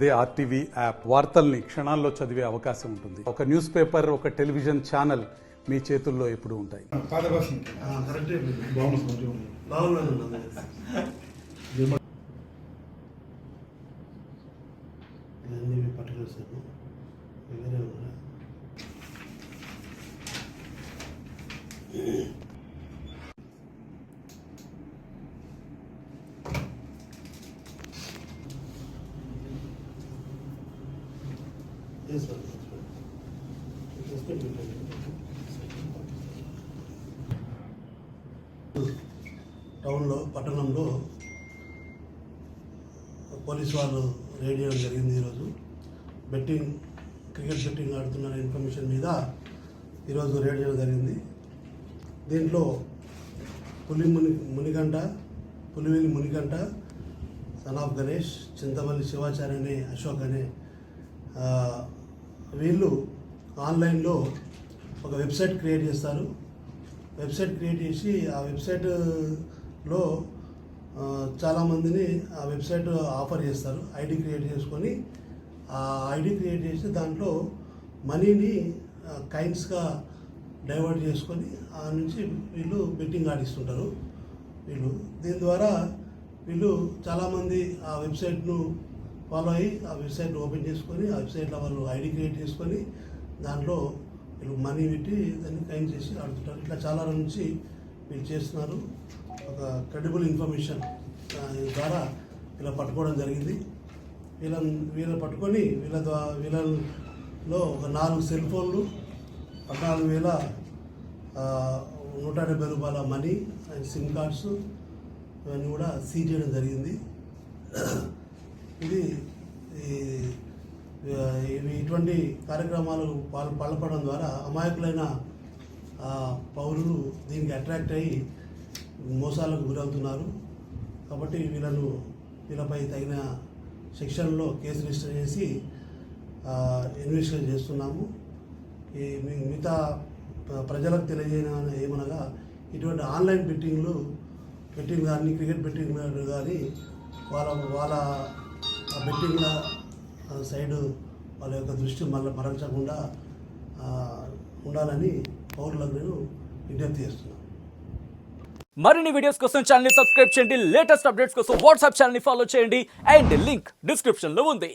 అదే RTV app వార్తల్ని క్షణాల్లో చదివే అవకాశం ఉంటుంది. ఒక న్యూస్ పేపర్, ఒక టెలివిజన్ ఛానల్ మీ చేతుల్లో ఎప్పుడూ ఉంటాయి. టౌన్లో పట్టణంలో పోలీసు వాళ్ళు రైడ్ చేయడం జరిగింది. ఈరోజు క్రికెట్ బెట్టింగ్ ఆడుతున్న ఇన్ఫర్మేషన్ మీద ఈరోజు రైడ్ చేయడం జరిగింది. దీంట్లో పులివేలి మునిగంట, సన్ ఆఫ్ గణేష్, చింతమల్లి శివాచార్య అనే అశోక్ అనే వీళ్ళు ఆన్లైన్లో ఒక వెబ్సైట్ క్రియేట్ చేస్తారు. వెబ్సైట్ క్రియేట్ చేసి ఆ వెబ్సైట్లో చాలామందిని ఆ వెబ్సైట్ ఆఫర్ చేస్తారు. ఐడి క్రియేట్ చేసుకొని ఆ ఐడి క్రియేట్ చేసి దాంట్లో మనీని కైన్స్గా డైవర్ట్ చేసుకొని ఆ నుంచి వీళ్ళు బెట్టింగ్ ఆడిస్తుంటారు. దీని ద్వారా వీళ్ళు చాలామంది ఆ వెబ్సైట్ను ఫాలో అయ్యి ఆ వెబ్సైట్ ఓపెన్ చేసుకొని ఆ వెబ్సైట్లో వాళ్ళు ఐడి క్రియేట్ చేసుకొని దాంట్లో వీళ్ళు మనీ పెట్టి దాన్ని కైన్ చేసి ఆడుతుంటారు. ఇట్లా చాలా నుంచి వీళ్ళు చేస్తున్నారు. ఒక క్రెడిబుల్ ఇన్ఫర్మేషన్ ద్వారా వీళ్ళ పట్టుకోవడం జరిగింది. వీళ్ళని పట్టుకొని వీళ్ళలో ఒక 4 సెల్ ఫోన్లు, 14,170 రూపాయల మనీ అండ్ సిమ్ కార్డ్స్ ఇవన్నీ కూడా సీజ్ చేయడం జరిగింది. ఇటువంటి కార్యక్రమాలు పాల్పడడం ద్వారా అమాయకులైన పౌరులు దీనికి అట్రాక్ట్ అయ్యి మోసాలకు గురవుతున్నారు. కాబట్టి వీళ్ళపై తగిన సెక్షన్లో కేసు రిజిస్టర్ చేసి ఇన్వెస్టిగేట్ చేస్తున్నాము. మిగతా ప్రజలకు తెలియజేయడం ఏమనగా ఇటువంటి ఆన్లైన్ బెట్టింగ్ కానీ క్రికెట్ బెట్టింగ్ కానీ వాళ్ళ బెట్టింగ్ల సైడ్ వాళ్ళ యొక్క దృష్టి మరల్చకుండా ఉండాలని పౌరులకు నేను విజ్ఞప్తి చేస్తున్నాను. మరిన్ని వీడియోస్ కోసం ఛానల్ ని సబ్స్క్రైబ్ చేయండి. లేటెస్ట్ అప్డేట్స్ కోసం వాట్సాప్ ఛానల్ ని ఫాలో చేయండి. అండ్ లింక్ డిస్క్రిప్షన్ లో ఉంది.